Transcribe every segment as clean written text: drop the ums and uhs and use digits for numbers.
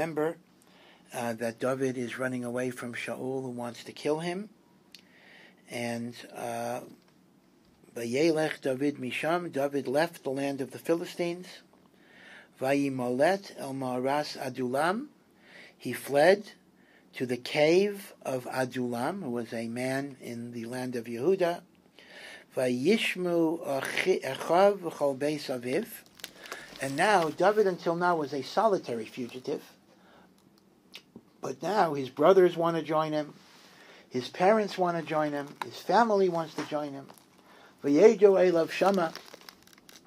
remember that David is running away from Shaul, who wants to kill him. And Vayelech David Misham, David left the land of the Philistines. Vayimolet el Ma'aras Adulam, he fled to the cave of Adulam, who was a man in the land of Yehuda. Vayishmu Echav v'chol beis aviv. And now, David until now was a solitary fugitive. But now his brothers want to join him. His parents want to join him. His family wants to join him. V'yedu elav shama.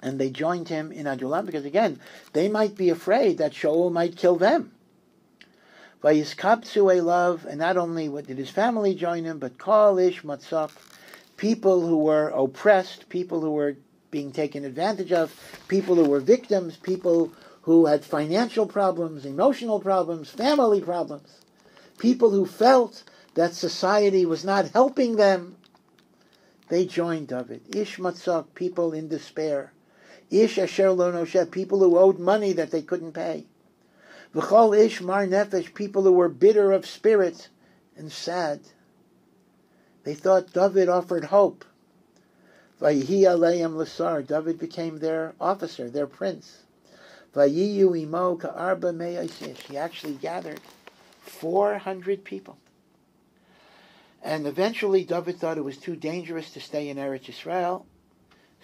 And they joined him in Adulam because, again, they might be afraid that Shaul might kill them. Vayiskabtzu elav. And not only did his family join him, but kol ish matzak. People who were oppressed, people who were being taken advantage of, people who were victims, people who had financial problems, emotional problems, family problems, people who felt that society was not helping them. They joined David. Ish matzak, people in despair. Ish asher lo noshe, people who owed money that they couldn't pay. V'chol ish mar nefesh, people who were bitter of spirit and sad. They thought David offered hope. Vayihi aleim lasar, David became their officer, their prince. Vayiyu imo ka'arba me'asish, he actually gathered 400 people. And eventually David thought it was too dangerous to stay in Eretz Yisrael,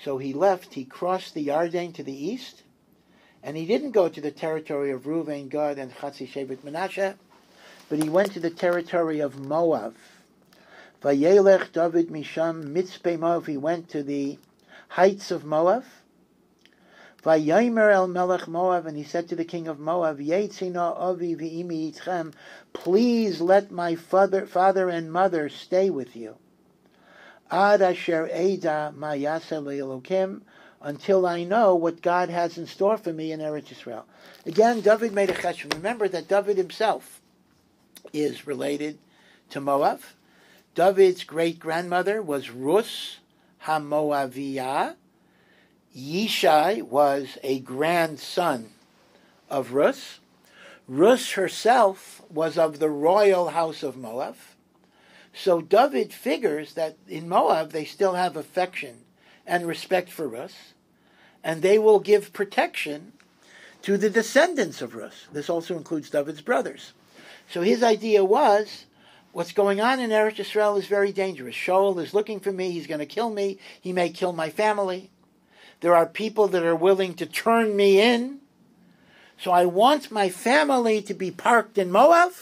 so he left. He crossed the Yarden to the east, and he didn't go to the territory of Reuven, Gad, and Chatzi Shevet Menashe, but he went to the territory of Moab. Vayelech David Misham Mitzpeh Moab, he went to the heights of Moab. Vayomer el Melech Moab, and he said to the king of Moab, Yetzina avi v'imi yitchem, please let my father and mother stay with you. Ad asher eda ma yaseh le'elokim, until I know what God has in store for me in Eretz Yisrael. Again, David made a cheshbon. Remember that David himself is related to Moab. David's great-grandmother was Rus HaMoaviyah. Yishai was a grandson of Rus. Rus herself was of the royal house of Moab. So David figures that in Moab they still have affection and respect for Rus, and they will give protection to the descendants of Rus. This also includes David's brothers. So his idea was, what's going on in Eretz Yisrael is very dangerous. Shaul is looking for me. He's going to kill me. He may kill my family. There are people that are willing to turn me in. So I want my family to be parked in Moab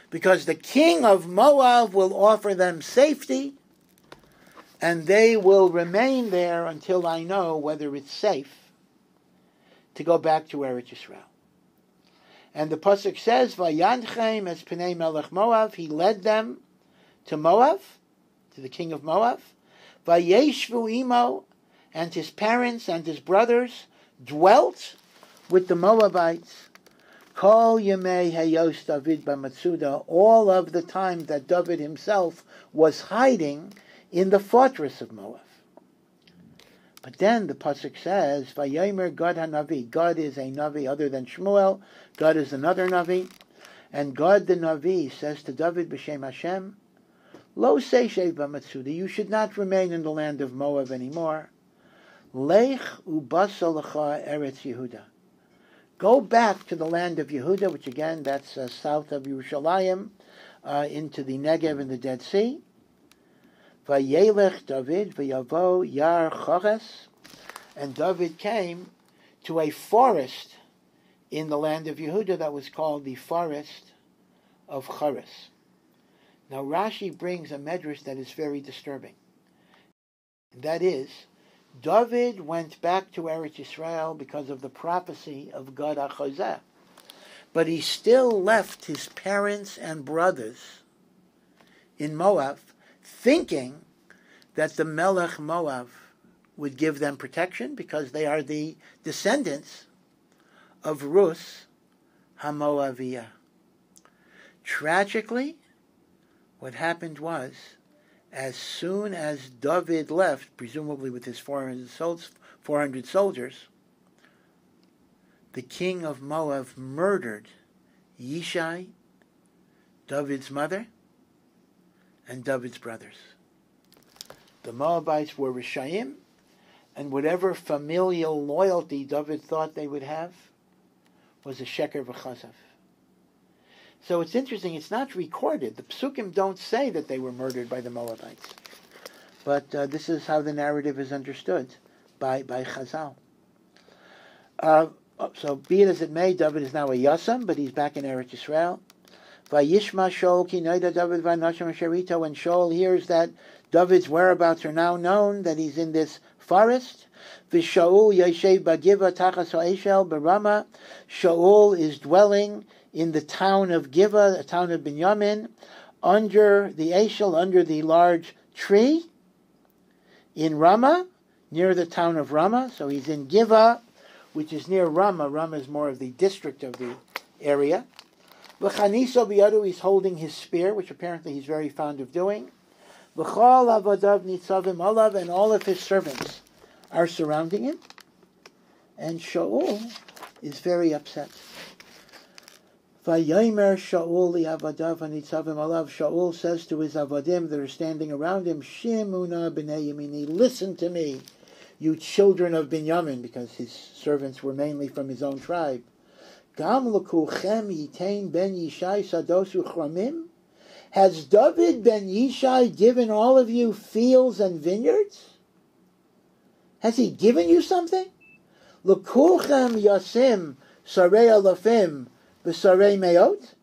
because the king of Moab will offer them safety and they will remain there until I know whether it's safe to go back to Eretz Yisrael. And the pasuk says, "Vayanchem es pnei melech Moab." He led them to Moab, to the king of Moab. Vayeshvu imo, and his parents and his brothers dwelt with the Moabites. Kol yemei hayos David b'matzuda, all of the time that David himself was hiding in the fortress of Moab. But then the pasuk says, "Vayomer God hanavi." God is a navi other than Shmuel. God is another navi, and God the navi says to David b'shem Hashem, "Lo seishev b'matzuda." You should not remain in the land of Moab anymore. Lech ubasa lecha eretz Yehuda. Go back to the land of Yehuda, which again that's south of Yerushalayim, into the Negev and the Dead Sea. Vayelech David v'yavo yar chores, and David came to a forest in the land of Yehuda that was called the forest of Chores. Now Rashi brings a medrash that is very disturbing. That is, David went back to Eretz Yisrael because of the prophecy of Gad HaChozeh, but he still left his parents and brothers in Moab, thinking that the Melech Moab would give them protection because they are the descendants of Rus HaMoaviyah. Tragically, what happened was, as soon as David left, presumably with his 400 soldiers, the king of Moab murdered Yishai, David's mother, and David's brothers. The Moabites were Rishayim, and whatever familial loyalty David thought they would have was a sheker v'chazav. So it's interesting, it's not recorded. The Psukim don't say that they were murdered by the Moabites. But this is how the narrative is understood by Chazal. So be it as it may, David is now a Yasam, but he's back in Eretz Yisrael. Vayishma Shaul ki noida David v'nashim sharita. When Shaul hears that David's whereabouts are now known, that he's in this forest. V'Shaul yeshev b'giva tachas ha'eshel b'Rama. Shaul is dwelling in the town of Giva, the town of Binyamin, under the Eshel, under the large tree, in Ramah, near the town of Ramah. So he's in Giva, which is near Ramah. Ramah is more of the district of the area. V'chaniso b'yadu, he's holding his spear, which apparently he's very fond of doing. V'chol avadav nitzavim alav, and all of his servants are surrounding him. And Shaul is very upset. Vayomer Shaul li'avadav hanitzavim alav. Shaul says to his avadim that are standing around him, Shimuna b'nei Yemini, listen to me, you children of Binyamin, because his servants were mainly from his own tribe. Gam l'kulchem yitain ben Yishai sadosu chramim. Has David ben Yishai given all of you fields and vineyards? Has he given you something? L'kulchem yasim sarei alafim v'sarei meot.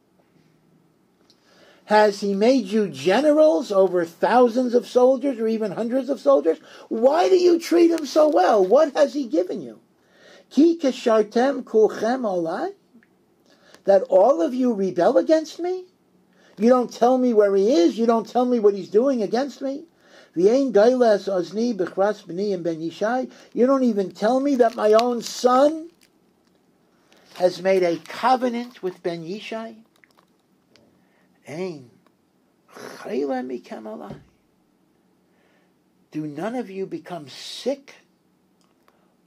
Has he made you generals over thousands of soldiers or even hundreds of soldiers? Why do you treat him so well? What has he given you? Ki keshartem kulchem olai. That all of you rebel against me? You don't tell me where he is. You don't tell me what he's doing against me. You don't even tell me that my own son has made a covenant with Ben Yishai. Do none of you become sick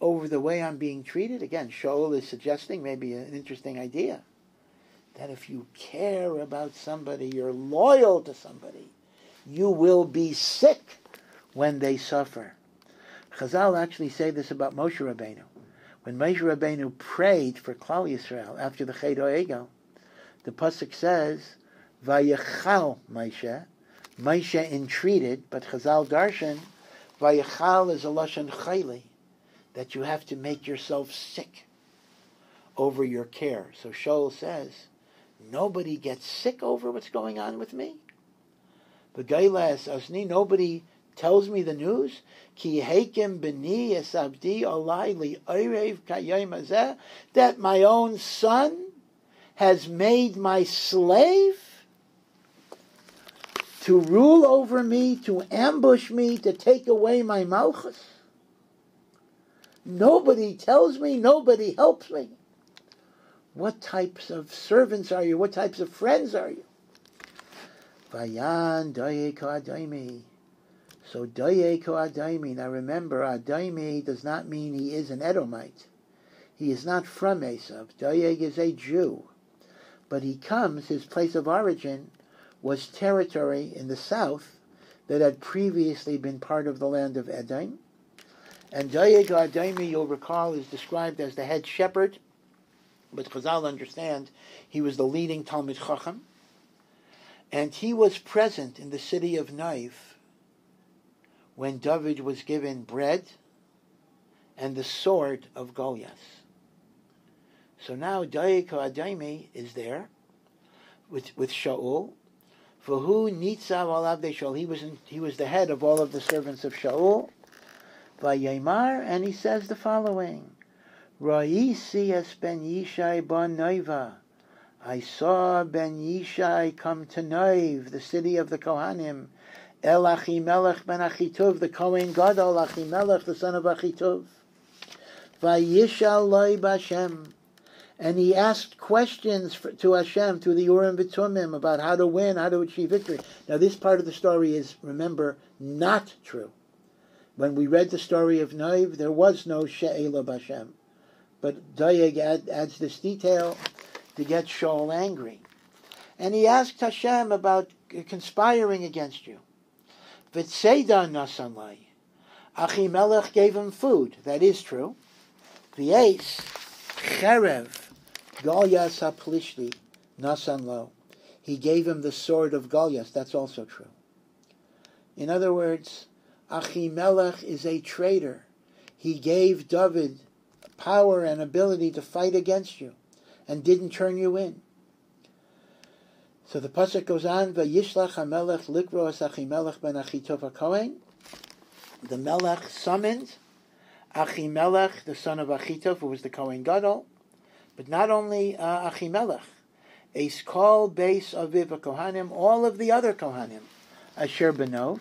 over the way I'm being treated? Again, Shaul is suggesting maybe an interesting idea. That if you care about somebody, you're loyal to somebody, you will be sick when they suffer. Chazal actually say this about Moshe Rabbeinu. When Moshe Rabbeinu prayed for Klal Yisrael after the Chet HaEgel, the pasuk says, Vayechal Moshe. Moshe entreated, but Chazal darshan, Vayechal is a lashon chayli, that you have to make yourself sick over your care. So Shaul says, nobody gets sick over what's going on with me. V'gailas asni, nobody tells me the news. Ki heikim b'ni esabdi olai li oirev kayayim hazeh, that my own son has made my slave to rule over me, to ambush me, to take away my malchus. Nobody tells me, nobody helps me. What types of servants are you? What types of friends are you? Vayan dayeko adaimi. So dayeko adaimi. Now remember, adaimi does not mean he is an Edomite. He is not from Esav. Dayeg is a Jew. But he comes, his place of origin was territory in the south that had previously been part of the land of Edom. And Dayeg adaimi, you'll recall, is described as the head shepherd. But Chazal understand he was the leading Talmid Chacham, and he was present in the city of Naiv when David was given bread and the sword of Goliath. So now Dayek HaAdaimi is there with Shaul. V'hu nitzav alav de Shaul. He was the head of all of the servants of Shaul. Vayemar, and he says the following. Ra'isi es ben Yishai ban Noiva. I saw Ben Yishai come to Noiv, the city of the Kohanim. El Achimelech ben Achituv, the Kohen Gadol, Achimelech, the son of Achituv. Vayishal loy b'Hashem. And he asked questions to Hashem, to the Urim V'Tumim, about how to win, how to achieve victory. Now this part of the story is, remember, not true. When we read the story of Noiv, there was no She'ela b'Hashem. But Dayeg adds this detail to get Shaul angry. And he asked Hashem about conspiring against you. V'tseida nasan lai. Achimelech gave him food. That is true. V'es cherev Galyas haplishti nasan lo. He gave him the sword of Galyas. That's also true. In other words, Achimelech is a traitor. He gave David power and ability to fight against you and didn't turn you in. So the pasuk goes on, Vayishlach HaMelech likros Achimelech ben Achitov HaKohen. The Melech summoned Achimelech, the son of Achitov, who was the Kohen Gadol, but not only Achimelech, Eis Kol Beis Aviv HaKohanim, all of the other Kohanim, Asher Benov,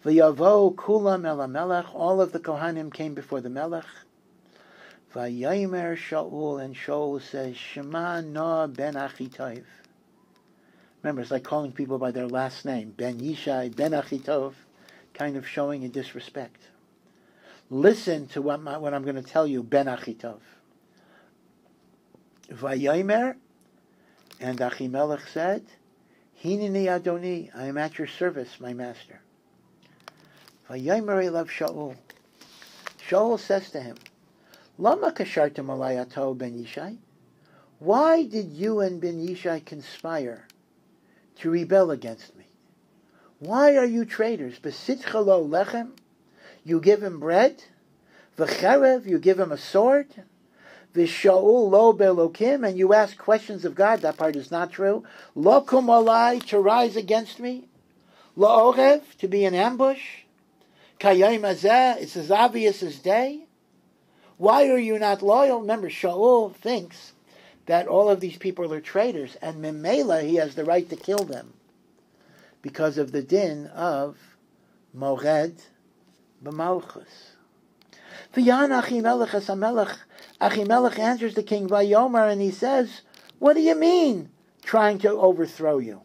V'yavo Kulam El HaMelech, all of the Kohanim came before the Melech, Vayomer Shaul, and Shaul says, Shema No ben Achitov. Remember, it's like calling people by their last name, Ben Yishai, Ben Achitov, kind of showing a disrespect. Listen to what I'm going to tell you, Ben Achitov. Vayomer, and Achimelech said, Hineni Adoni, I am at your service, my master. Vayomer elav Shaul. Shaul says to him, Lama kashartem alai ato ben Yishai? Why did you and Ben Yishai conspire to rebel against me? Why are you traitors? Besitcha lo lechem, you give him bread. V'cherev, you give him a sword. V'shaul lo belokim, and you ask questions of God. That part is not true. Lo kum alai, to rise against me. Lo orev, to be in ambush. Kayayim azeh, it's as obvious as day. Why are you not loyal? Remember, Shaul thinks that all of these people are traitors, and Memela, he has the right to kill them because of the din of Mored b'malchus. V'yan Achimelech es HaMelech. Achimelech answers the king Vayomer, and he says, what do you mean, trying to overthrow you?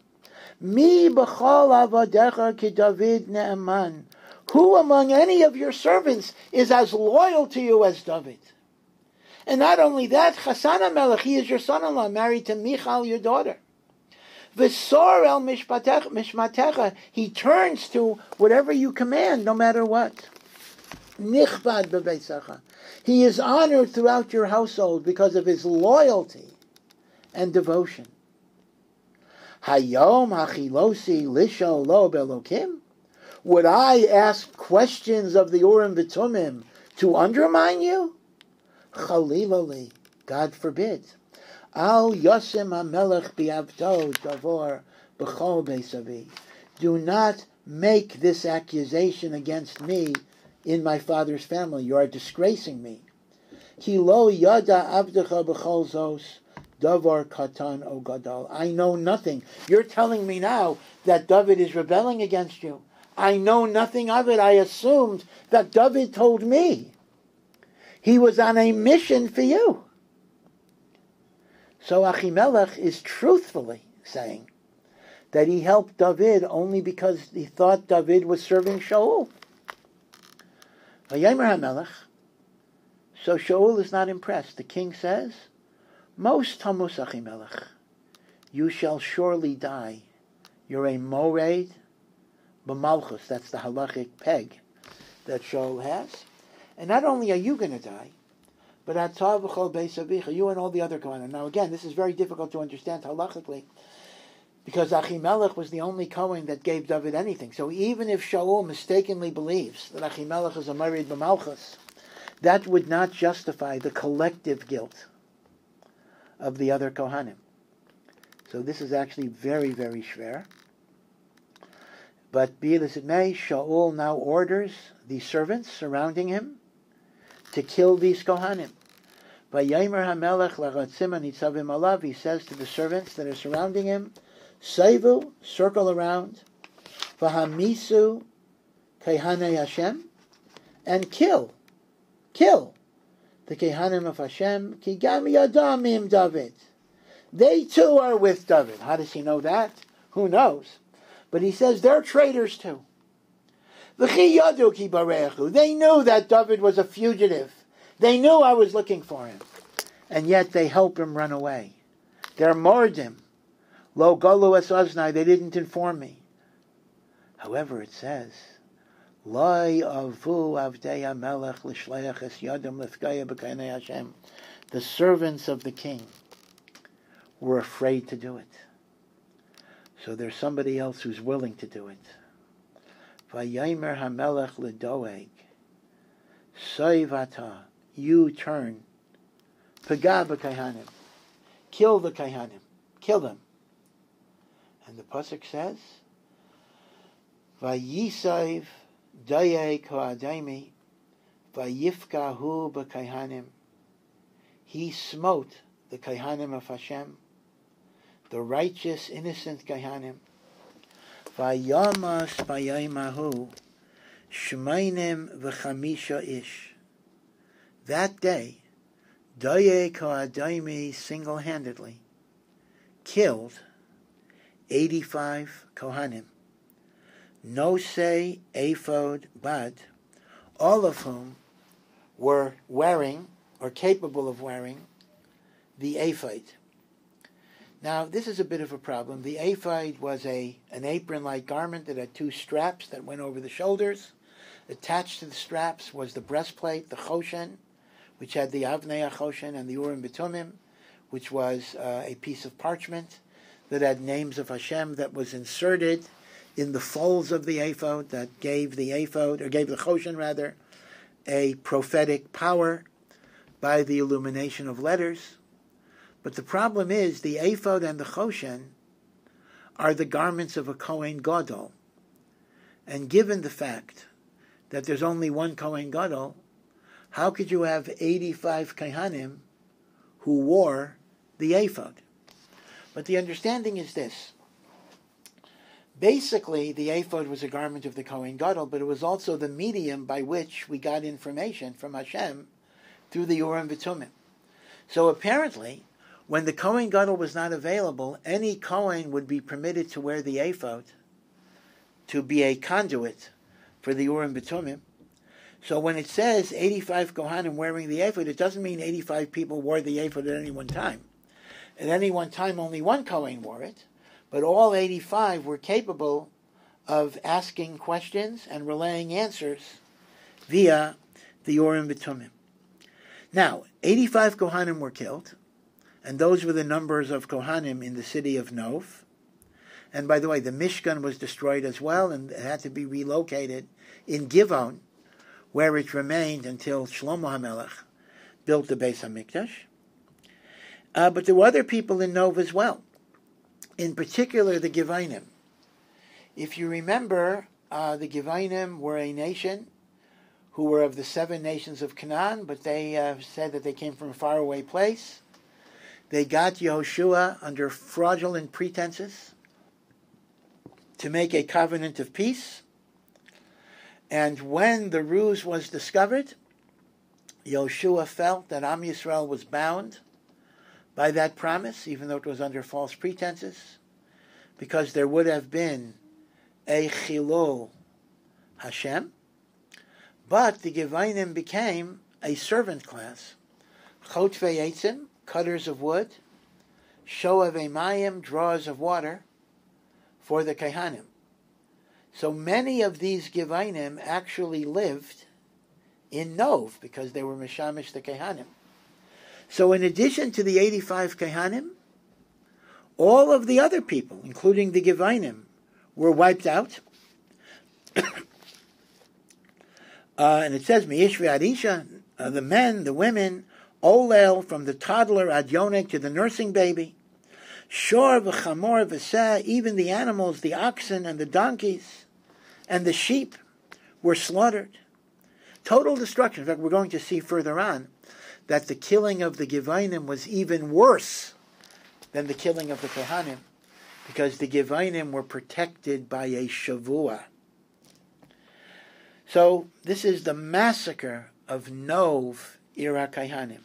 Mi b'chol avodecha ki David ne'eman. Who among any of your servants is as loyal to you as David? And not only that, Chasan HaMelech, he is your son-in-law, married to Michal, your daughter. V'sor el mishmatecha, he turns to whatever you command, no matter what. Nichbad b'beisacha, he is honored throughout your household because of his loyalty and devotion. Hayom hachilosi lisho lo belokim? Would I ask questions of the Urim V'Tumim to undermine you? Chalilali, God forbid. Al Yosim HaMelech bi'avdo davor b'chol beisavi. Do not make this accusation against me in my father's family. You are disgracing me. Ki lo yada avdecha b'chol zos davar katan o gadol. I know nothing. You're telling me now that David is rebelling against you. I know nothing of it. I assumed that David told me he was on a mission for you. So Achimelech is truthfully saying that he helped David only because he thought David was serving Shaul. Vayomer HaMelech. So Shaul is not impressed. The king says, Most tamus Achimelech, you shall surely die. You're a mored b'malchus. That's the halachic peg that Shaul has. And not only are you going to die, but atav v'chol beis avicha, you and all the other Kohanim. Now again, this is very difficult to understand halachically, because Achimelech was the only Kohen that gave David anything. So even if Shaul mistakenly believes that Achimelech is a married b'malchus, that would not justify the collective guilt of the other Kohanim. So this is actually very, very schwer. But be it as it may, Shaul now orders the servants surrounding him to kill these Kohanim. Vayomer HaMelech laratzim anitzavim alav, he says to the servants that are surrounding him, Seivu, circle around, Vahamisu Kehanei Hashem, and kill the Kehanim of Hashem, Ki gam yadam im David. They too are with David. How does he know that? Who knows? But he says they're traitors too. V'chi yadu ki barechu. They knew that David was a fugitive. They knew I was looking for him. And yet they help him run away. They're mordim. Lo galu es oznai, they didn't inform me. However, it says, Loi avu avdei hamelech l'shleach es yadam l'fgaya b'kainei Hashem. The servants of the king were afraid to do it. So there's somebody else who's willing to do it. Vayomer hamelech l'doeg. Soivata, you turn. Pagah b'kaihanim. Kill the kaihanim. Kill them. And the pasuk says, Vayisaiv doeg ha'adaimi vayifkahu b'kaihanim. He smote the kaihanim of Hashem, the righteous, innocent kaihanim. Vayamas bayomahu shmeinim v'chamisha ish. That day, doeg ha'adaimi single-handedly killed 85 kohanim. No say ephod bad, all of whom were wearing or capable of wearing the ephod. Now, this is a bit of a problem. The ephod was an apron-like garment that had two straps that went over the shoulders. Attached to the straps was the breastplate, the choshen, which had the avnei choshen and the urim bitumim, which was a piece of parchment that had names of Hashem that was inserted in the folds of the ephod, that gave the ephod, or gave the choshen rather, a prophetic power by the illumination of letters. But the problem is, the ephod and the choshen are the garments of a Kohen Gadol. And given the fact that there's only one Kohen Gadol, how could you have 85 Kohanim who wore the ephod? But the understanding is this. Basically, the ephod was a garment of the Kohen Gadol, but it was also the medium by which we got information from Hashem through the Urim V'Tumim. So apparently, when the Kohen Gadol was not available, any Kohen would be permitted to wear the ephod to be a conduit for the Urim V'Tumim. So when it says 85 Kohanim wearing the ephod, it doesn't mean 85 people wore the ephod at any one time. At any one time, only one Kohen wore it, but all 85 were capable of asking questions and relaying answers via the Urim V'Tumim. Now, 85 Kohanim were killed, and those were the numbers of Kohanim in the city of Nov. And by the way, the Mishkan was destroyed as well, and it had to be relocated in Givon, where it remained until Shlomo HaMelech built the Beis HaMikdash. But there were other people in Nov as well, in particular the Givainim. If you remember, the Givainim were a nation who were of the 7 nations of Canaan, but they said that they came from a faraway place. They got Yehoshua under fraudulent pretenses to make a covenant of peace. And when the ruse was discovered, Yehoshua felt that Am Yisrael was bound by that promise, even though it was under false pretenses, because there would have been a Chilul Hashem. But the Givainim became a servant class. Chotvei Eitzim, cutters of wood. Shoavei Mayim, drawers of water for the Kohanim. So many of these Givainim actually lived in Nov because they were Mishamish the Kohanim. So in addition to the 85 Kohanim, all of the other people, including the Givainim, were wiped out. And it says, Mi'ish v'adisha, the men, the women, Olel, from the toddler ad yonik to the nursing baby, Shor v'chamor v'seh, even the animals, the oxen and the donkeys and the sheep were slaughtered. Total destruction. In fact, we're going to see further on that the killing of the Givainim was even worse than the killing of the Kohanim, because the Givainim were protected by a Shavua. So this is the massacre of Nov Ira Kohanim,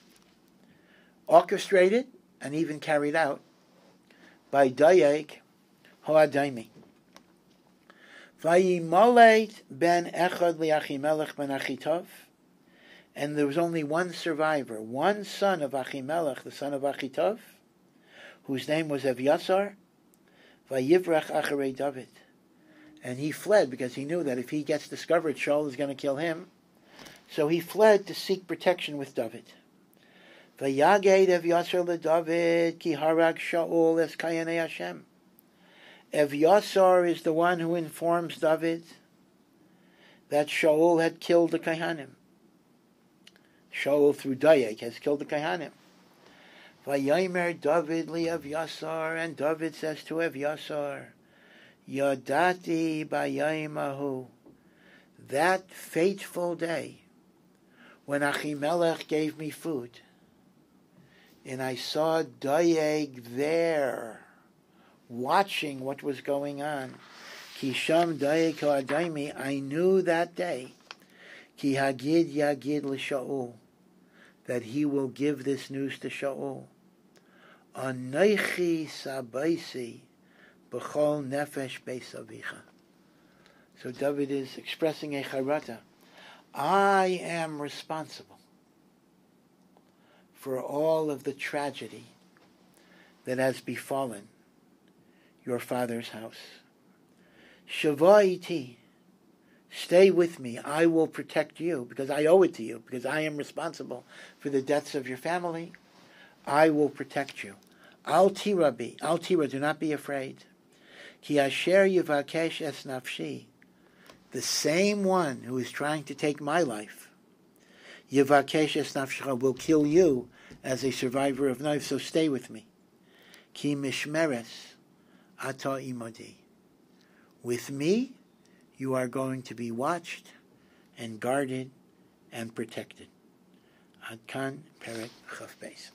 orchestrated and even carried out by Doeg Hoadaimi. Vayimaleit ben Echad liAchimelech ben Achitov, and there was only one survivor, one son of Achimelech, the son of Achitov, whose name was Evyasar, vayivrach acharei David. And he fled because he knew that if he gets discovered, Shaul is going to kill him. So he fled to seek protection with David. Vayaged Evyasar leDavid ki harag Shaul es kayanei Hashem. Evyasar is the one who informs David that Shaul had killed the Kohanim. Shaul, through Dayek, has killed the Kohanim. Vayomer David li Evyasar, and David says to Evyasar, Yadati bayayimahu, that fateful day when Achimelech gave me food, and I saw Dayeg there, watching what was going on. Kisham Dayeg ha'adaimi, I knew that day, Ki hagid yagid l'Shaul, that he will give this news to Shaul. Anoichi sabaisi b'chol nefesh beis avicha. So David is expressing a charata. I am responsible for all of the tragedy that has befallen your father's house. Shava iti, stay with me. I will protect you because I owe it to you, because I am responsible for the deaths of your family. I will protect you. Al tira, do not be afraid. Ki asher yivakesh es nafshi, the same one who is trying to take my life, yivakesh es nafshecha, will kill you as a survivor of knives, so stay with me. Ki mishmeres ata imadi, with me you are going to be watched and guarded and protected. Ad kan perek chaf beis.